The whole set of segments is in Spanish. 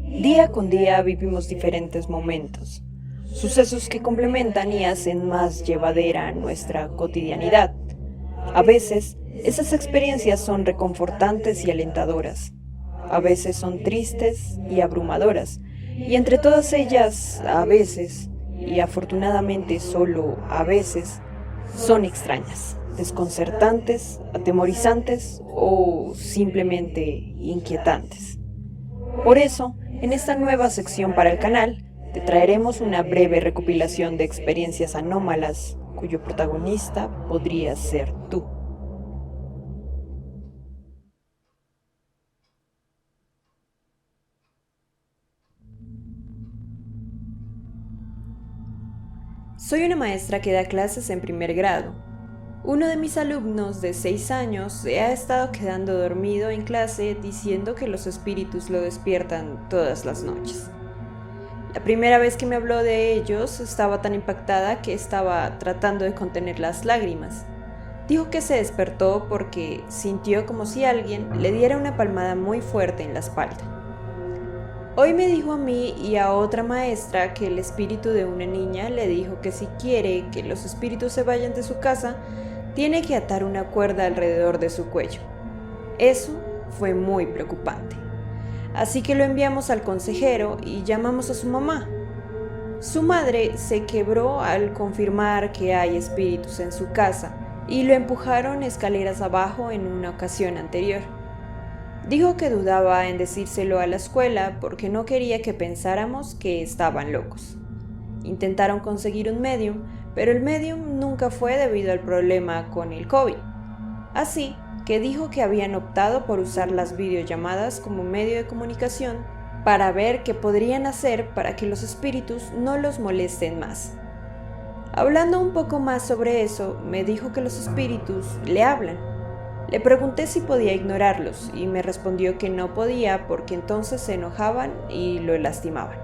Día con día vivimos diferentes momentos, sucesos que complementan y hacen más llevadera nuestra cotidianidad. A veces, esas experiencias son reconfortantes y alentadoras. A veces son tristes y abrumadoras. Y entre todas ellas, a veces, y afortunadamente solo a veces, son extrañas, desconcertantes, atemorizantes o simplemente inquietantes. Por eso, en esta nueva sección para el canal, te traeremos una breve recopilación de experiencias anómalas cuyo protagonista podría ser tú. Soy una maestra que da clases en primer grado. Uno de mis alumnos de 6 años se ha estado quedando dormido en clase diciendo que los espíritus lo despiertan todas las noches. La primera vez que me habló de ellos estaba tan impactada que estaba tratando de contener las lágrimas. Dijo que se despertó porque sintió como si alguien le diera una palmada muy fuerte en la espalda. Hoy me dijo a mí y a otra maestra que el espíritu de una niña le dijo que si quiere que los espíritus se vayan de su casa, tiene que atar una cuerda alrededor de su cuello. Eso fue muy preocupante. Así que lo enviamos al consejero y llamamos a su mamá. Su madre se quebró al confirmar que hay espíritus en su casa y lo empujaron escaleras abajo en una ocasión anterior. Dijo que dudaba en decírselo a la escuela porque no quería que pensáramos que estaban locos. Intentaron conseguir un medium, pero el medium nunca fue debido al problema con el COVID. Así que dijo que habían optado por usar las videollamadas como medio de comunicación para ver qué podrían hacer para que los espíritus no los molesten más. Hablando un poco más sobre eso, me dijo que los espíritus le hablan. Le pregunté si podía ignorarlos y me respondió que no podía porque entonces se enojaban y lo lastimaban.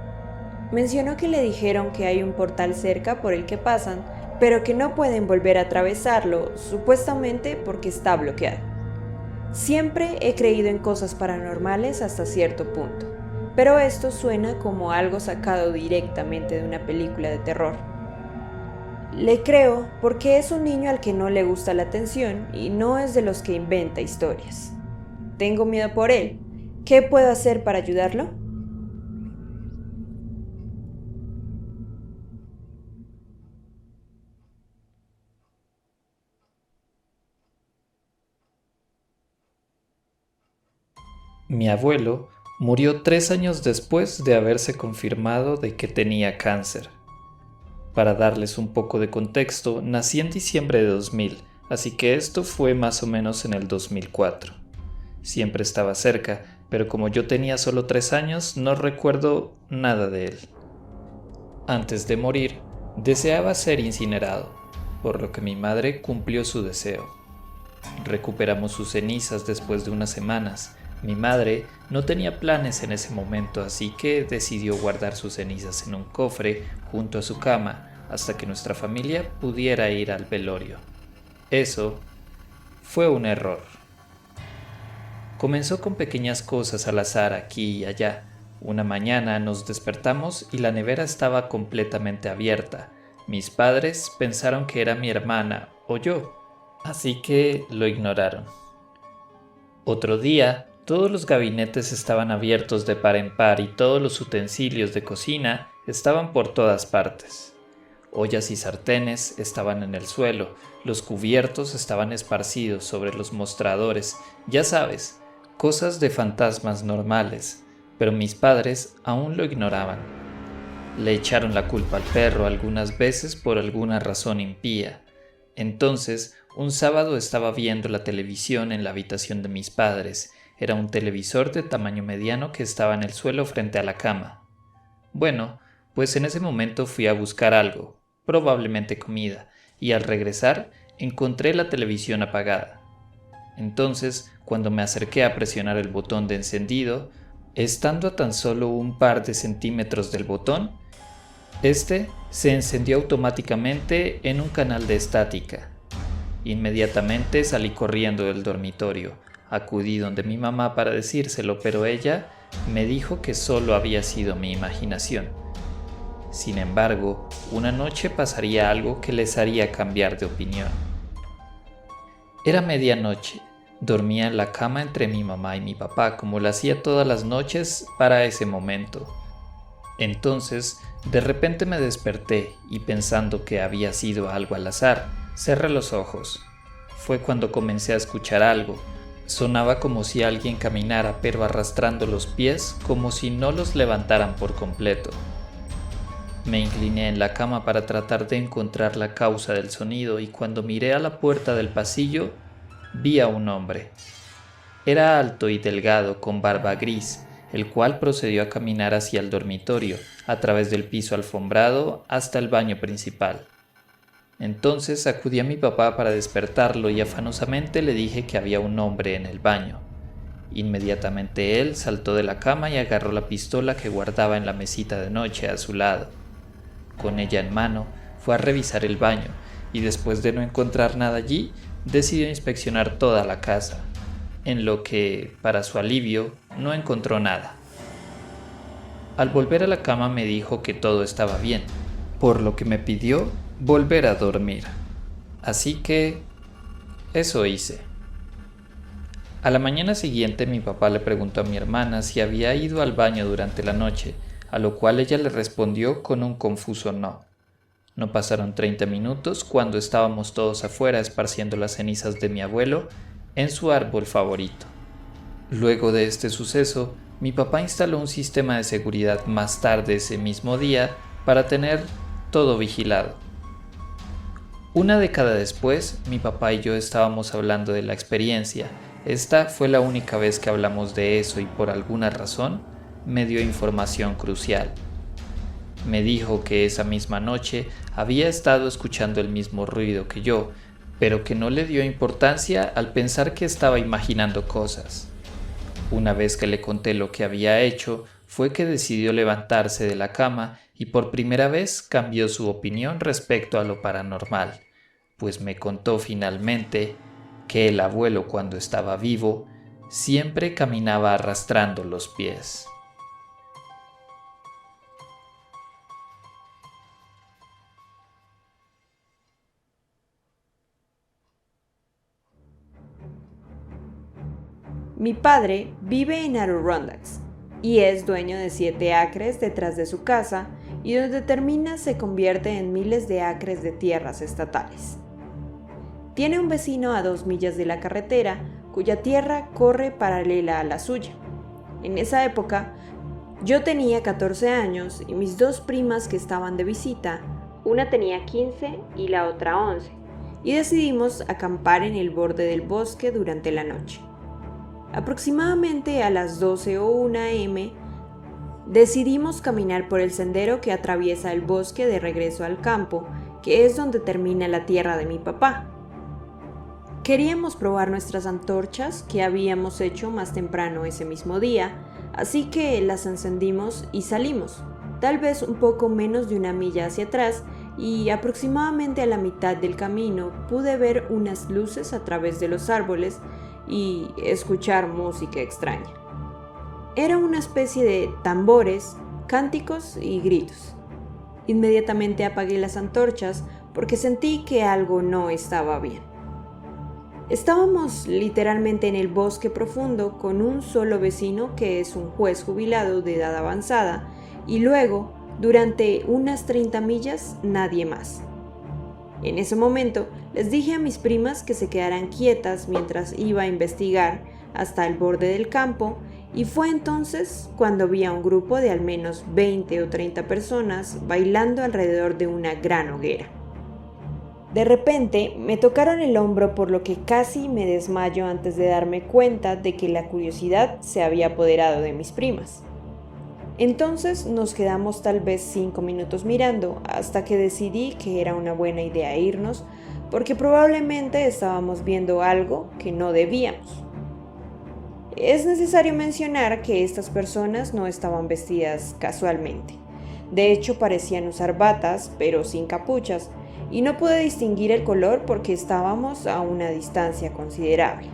Mencionó que le dijeron que hay un portal cerca por el que pasan, pero que no pueden volver a atravesarlo, supuestamente porque está bloqueado. Siempre he creído en cosas paranormales hasta cierto punto, pero esto suena como algo sacado directamente de una película de terror. Le creo porque es un niño al que no le gusta la atención y no es de los que inventa historias. Tengo miedo por él. ¿Qué puedo hacer para ayudarlo? Mi abuelo murió 3 años después de haberse confirmado de que tenía cáncer. Para darles un poco de contexto, nací en diciembre de 2000, así que esto fue más o menos en el 2004. Siempre estaba cerca, pero como yo tenía solo 3 años, no recuerdo nada de él. Antes de morir, deseaba ser incinerado, por lo que mi madre cumplió su deseo. Recuperamos sus cenizas después de unas semanas. Mi madre no tenía planes en ese momento, así que decidió guardar sus cenizas en un cofre junto a su cama hasta que nuestra familia pudiera ir al velorio. Eso fue un error. Comenzó con pequeñas cosas al azar aquí y allá. Una mañana nos despertamos y la nevera estaba completamente abierta. Mis padres pensaron que era mi hermana o yo, así que lo ignoraron. Otro día, todos los gabinetes estaban abiertos de par en par y todos los utensilios de cocina estaban por todas partes. Ollas y sartenes estaban en el suelo, los cubiertos estaban esparcidos sobre los mostradores, ya sabes, cosas de fantasmas normales, pero mis padres aún lo ignoraban. Le echaron la culpa al perro algunas veces por alguna razón impía. Entonces, un sábado estaba viendo la televisión en la habitación de mis padres. Era un televisor de tamaño mediano que estaba en el suelo frente a la cama. Bueno, pues en ese momento fui a buscar algo, probablemente comida, y al regresar encontré la televisión apagada. Entonces, cuando me acerqué a presionar el botón de encendido, estando a tan solo un par de centímetros del botón, este se encendió automáticamente en un canal de estática. Inmediatamente salí corriendo del dormitorio. Acudí donde mi mamá para decírselo, pero ella me dijo que solo había sido mi imaginación. Sin embargo, una noche pasaría algo que les haría cambiar de opinión. Era medianoche. Dormía en la cama entre mi mamá y mi papá, como lo hacía todas las noches para ese momento. Entonces, de repente me desperté y pensando que había sido algo al azar, cerré los ojos. Fue cuando comencé a escuchar algo. Sonaba como si alguien caminara, pero arrastrando los pies como si no los levantaran por completo. Me incliné en la cama para tratar de encontrar la causa del sonido y cuando miré a la puerta del pasillo, vi a un hombre. Era alto y delgado, con barba gris, el cual procedió a caminar hacia el dormitorio, a través del piso alfombrado hasta el baño principal. Entonces acudí a mi papá para despertarlo y afanosamente le dije que había un hombre en el baño. Inmediatamente él saltó de la cama y agarró la pistola que guardaba en la mesita de noche a su lado. Con ella en mano, fue a revisar el baño y después de no encontrar nada allí, decidió inspeccionar toda la casa, en lo que, para su alivio, no encontró nada. Al volver a la cama me dijo que todo estaba bien, por lo que me pidió volver a dormir. Así que eso hice. A la mañana siguiente mi papá le preguntó a mi hermana si había ido al baño durante la noche, a lo cual ella le respondió con un confuso no. No pasaron 30 minutos cuando estábamos todos afuera esparciendo las cenizas de mi abuelo en su árbol favorito. Luego de este suceso, mi papá instaló un sistema de seguridad más tarde ese mismo día para tener todo vigilado. Una década después, mi papá y yo estábamos hablando de la experiencia. Esta fue la única vez que hablamos de eso y por alguna razón me dio información crucial. Me dijo que esa misma noche había estado escuchando el mismo ruido que yo, pero que no le dio importancia al pensar que estaba imaginando cosas. Una vez que le conté lo que había hecho, fue que decidió levantarse de la cama y por primera vez cambió su opinión respecto a lo paranormal, pues me contó finalmente que el abuelo cuando estaba vivo siempre caminaba arrastrando los pies. Mi padre vive en Adirondack y es dueño de 7 acres detrás de su casa y donde termina se convierte en miles de acres de tierras estatales. Tiene un vecino a 2 millas de la carretera cuya tierra corre paralela a la suya. En esa época, yo tenía 14 años y mis 2 primas que estaban de visita, una tenía 15 y la otra 11, y decidimos acampar en el borde del bosque durante la noche. Aproximadamente a las 12 o 1 a.m., decidimos caminar por el sendero que atraviesa el bosque de regreso al campo, que es donde termina la tierra de mi papá. Queríamos probar nuestras antorchas que habíamos hecho más temprano ese mismo día, así que las encendimos y salimos, tal vez un poco menos de 1 milla hacia atrás, y aproximadamente a la mitad del camino pude ver unas luces a través de los árboles y escuchar música extraña. Era una especie de tambores, cánticos y gritos. Inmediatamente apagué las antorchas porque sentí que algo no estaba bien. Estábamos literalmente en el bosque profundo con un solo vecino que es un juez jubilado de edad avanzada y luego, durante unas 30 millas, nadie más. En ese momento les dije a mis primas que se quedaran quietas mientras iba a investigar hasta el borde del campo y fue entonces cuando vi a un grupo de al menos 20 o 30 personas bailando alrededor de una gran hoguera. De repente me tocaron el hombro por lo que casi me desmayo antes de darme cuenta de que la curiosidad se había apoderado de mis primas. Entonces nos quedamos tal vez 5 minutos mirando hasta que decidí que era una buena idea irnos porque probablemente estábamos viendo algo que no debíamos. Es necesario mencionar que estas personas no estaban vestidas casualmente. De hecho parecían usar batas pero sin capuchas y no pude distinguir el color porque estábamos a una distancia considerable.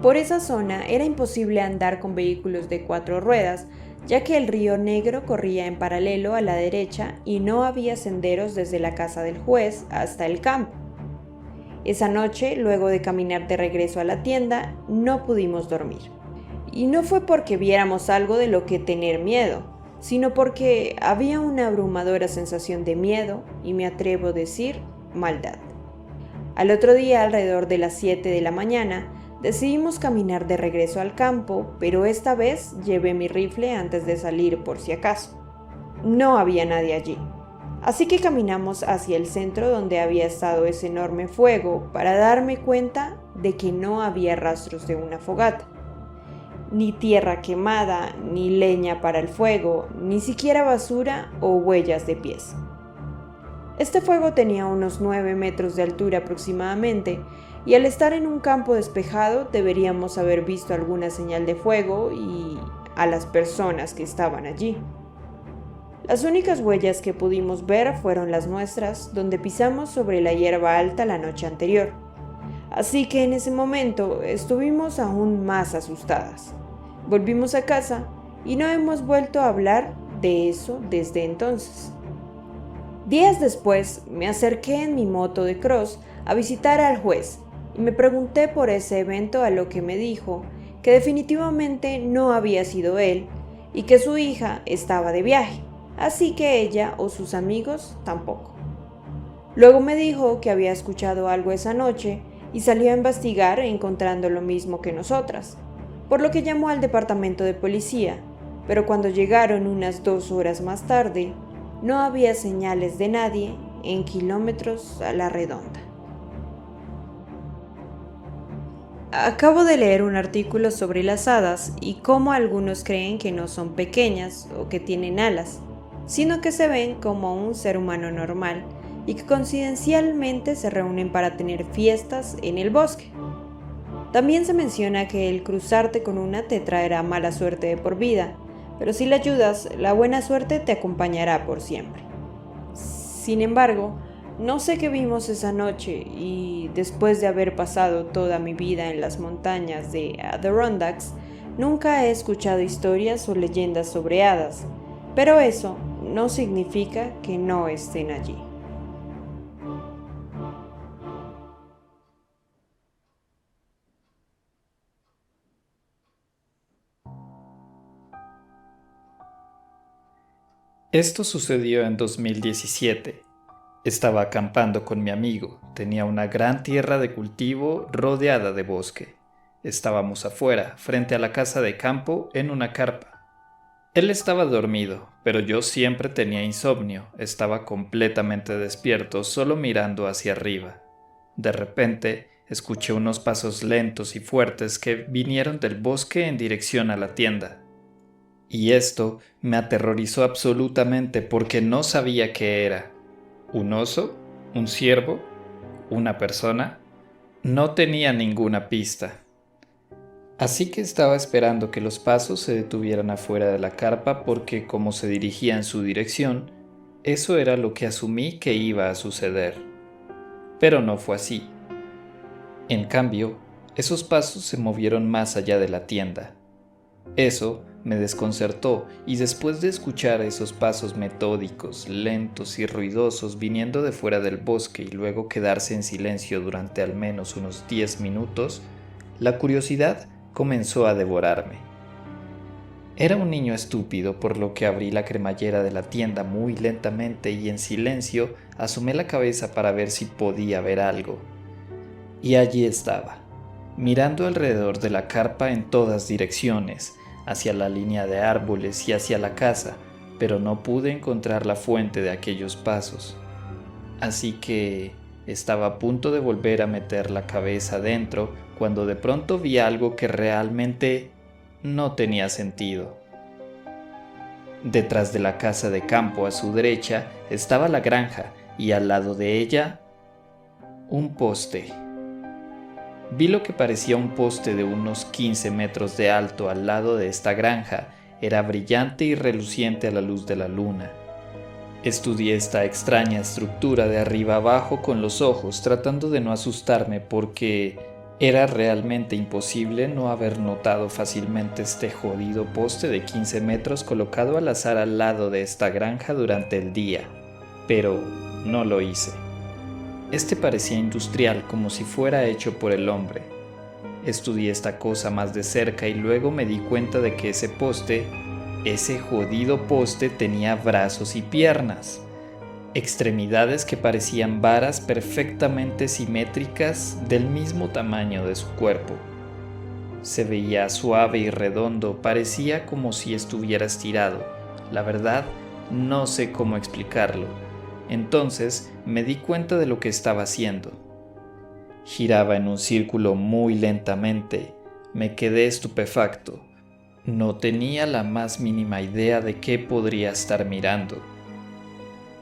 Por esa zona era imposible andar con vehículos de 4 ruedas, ya que el río Negro corría en paralelo a la derecha y no había senderos desde la casa del juez hasta el campo. Esa noche, luego de caminar de regreso a la tienda, no pudimos dormir. Y no fue porque viéramos algo de lo que tener miedo, sino porque había una abrumadora sensación de miedo y me atrevo a decir maldad. Al otro día, alrededor de las 7 de la mañana, decidimos caminar de regreso al campo, pero esta vez llevé mi rifle antes de salir por si acaso. No había nadie allí, así que caminamos hacia el centro donde había estado ese enorme fuego para darme cuenta de que no había rastros de una fogata. Ni tierra quemada, ni leña para el fuego, ni siquiera basura o huellas de pies. Este fuego tenía unos 9 metros de altura aproximadamente, y al estar en un campo despejado deberíamos haber visto alguna señal de fuego y a las personas que estaban allí. Las únicas huellas que pudimos ver fueron las nuestras, donde pisamos sobre la hierba alta la noche anterior. Así que en ese momento estuvimos aún más asustadas. Volvimos a casa y no hemos vuelto a hablar de eso desde entonces. Días después me acerqué en mi moto de cross a visitar al juez y me pregunté por ese evento, a lo que me dijo que definitivamente no había sido él y que su hija estaba de viaje, así que ella o sus amigos tampoco. Luego me dijo que había escuchado algo esa noche y salió a investigar encontrando lo mismo que nosotras, por lo que llamó al departamento de policía, pero cuando llegaron unas 2 horas más tarde, no había señales de nadie en kilómetros a la redonda. Acabo de leer un artículo sobre las hadas y cómo algunos creen que no son pequeñas o que tienen alas, sino que se ven como un ser humano normal y que coincidencialmente se reúnen para tener fiestas en el bosque. También se menciona que el cruzarte con una te traerá mala suerte de por vida, pero si la ayudas, la buena suerte te acompañará por siempre. Sin embargo, no sé qué vimos esa noche y después de haber pasado toda mi vida en las montañas de Adirondacks, nunca he escuchado historias o leyendas sobre hadas, pero eso no significa que no estén allí. Esto sucedió en 2017. Estaba acampando con mi amigo. Tenía una gran tierra de cultivo rodeada de bosque. Estábamos afuera, frente a la casa de campo, en una carpa. Él estaba dormido, pero yo siempre tenía insomnio. Estaba completamente despierto, solo mirando hacia arriba. De repente, escuché unos pasos lentos y fuertes que vinieron del bosque en dirección a la tienda. Y esto me aterrorizó absolutamente porque no sabía qué era. ¿Un oso? ¿Un ciervo? ¿Una persona? No tenía ninguna pista. Así que estaba esperando que los pasos se detuvieran afuera de la carpa porque, como se dirigía en su dirección, eso era lo que asumí que iba a suceder. Pero no fue así. En cambio, esos pasos se movieron más allá de la tienda. Eso me desconcertó y después de escuchar esos pasos metódicos, lentos y ruidosos viniendo de fuera del bosque y luego quedarse en silencio durante al menos unos 10 minutos, la curiosidad comenzó a devorarme. Era un niño estúpido, por lo que abrí la cremallera de la tienda muy lentamente y en silencio asomé la cabeza para ver si podía ver algo. Y allí estaba, mirando alrededor de la carpa en todas direcciones, hacia la línea de árboles y hacia la casa, pero no pude encontrar la fuente de aquellos pasos. Así que estaba a punto de volver a meter la cabeza dentro cuando de pronto vi algo que realmente no tenía sentido. Detrás de la casa de campo a su derecha estaba la granja y al lado de ella un poste. Vi lo que parecía un poste de unos 15 metros de alto al lado de esta granja. Era brillante y reluciente a la luz de la luna. Estudié esta extraña estructura de arriba abajo con los ojos, tratando de no asustarme porque era realmente imposible no haber notado fácilmente este jodido poste de 15 metros colocado al azar al lado de esta granja durante el día. Pero no lo hice. Este parecía industrial, como si fuera hecho por el hombre. Estudié esta cosa más de cerca y luego me di cuenta de que ese jodido poste tenía brazos y piernas, extremidades que parecían varas perfectamente simétricas del mismo tamaño de su cuerpo. Se veía suave y redondo, parecía como si estuviera estirado. La verdad, no sé cómo explicarlo. Entonces me di cuenta de lo que estaba haciendo. Giraba en un círculo muy lentamente. Me quedé estupefacto. No tenía la más mínima idea de qué podría estar mirando.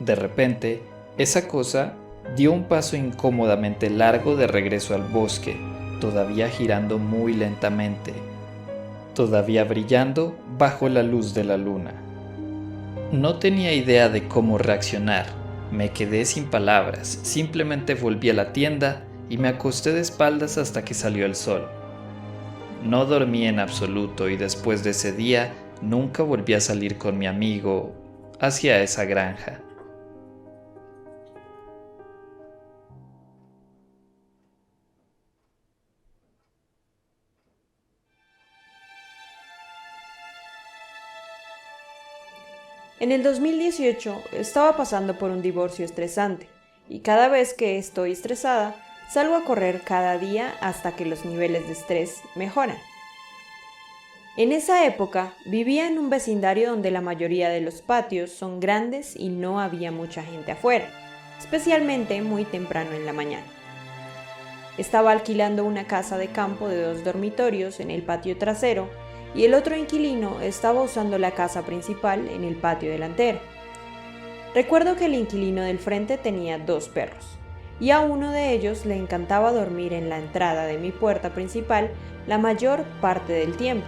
De repente, esa cosa dio un paso incómodamente largo de regreso al bosque, todavía girando muy lentamente, todavía brillando bajo la luz de la luna. No tenía idea de cómo reaccionar. Me quedé sin palabras, simplemente volví a la tienda y me acosté de espaldas hasta que salió el sol. No dormí en absoluto y después de ese día nunca volví a salir con mi amigo hacia esa granja. En el 2018 estaba pasando por un divorcio estresante y cada vez que estoy estresada salgo a correr cada día hasta que los niveles de estrés mejoran. En esa época vivía en un vecindario donde la mayoría de los patios son grandes y no había mucha gente afuera, especialmente muy temprano en la mañana. Estaba alquilando una casa de campo de 2 dormitorios en el patio trasero y el otro inquilino estaba usando la casa principal en el patio delantero. Recuerdo que el inquilino del frente tenía 2 perros, y a uno de ellos le encantaba dormir en la entrada de mi puerta principal la mayor parte del tiempo.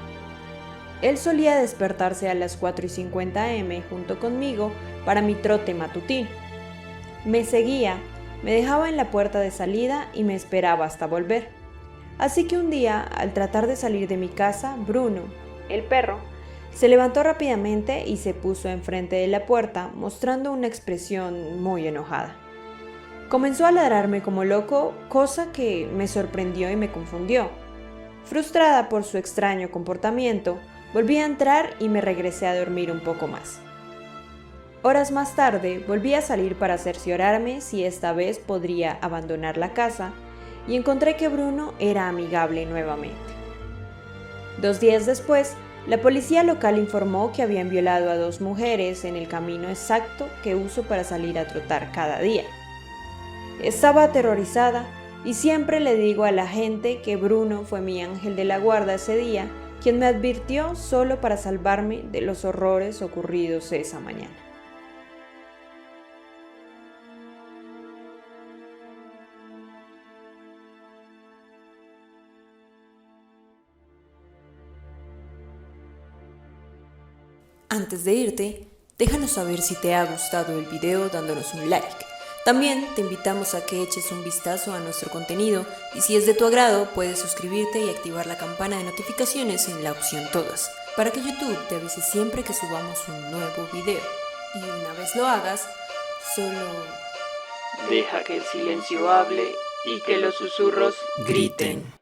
Él solía despertarse a las 4:50 am junto conmigo para mi trote matutino. Me seguía, me dejaba en la puerta de salida y me esperaba hasta volver. Así que un día, al tratar de salir de mi casa, Bruno, el perro, se levantó rápidamente y se puso enfrente de la puerta, mostrando una expresión muy enojada. Comenzó a ladrarme como loco, cosa que me sorprendió y me confundió. Frustrada por su extraño comportamiento, volví a entrar y me regresé a dormir un poco más. Horas más tarde, volví a salir para cerciorarme si esta vez podría abandonar la casa, y encontré que Bruno era amigable nuevamente. 2 días después, la policía local informó que habían violado a 2 mujeres en el camino exacto que uso para salir a trotar cada día. Estaba aterrorizada y siempre le digo a la gente que Bruno fue mi ángel de la guarda ese día, quien me advirtió solo para salvarme de los horrores ocurridos esa mañana. Antes de irte, déjanos saber si te ha gustado el video dándonos un like. También te invitamos a que eches un vistazo a nuestro contenido y si es de tu agrado puedes suscribirte y activar la campana de notificaciones en la opción todas, para que YouTube te avise siempre que subamos un nuevo video. Y una vez lo hagas, solo deja que el silencio hable y que los susurros griten.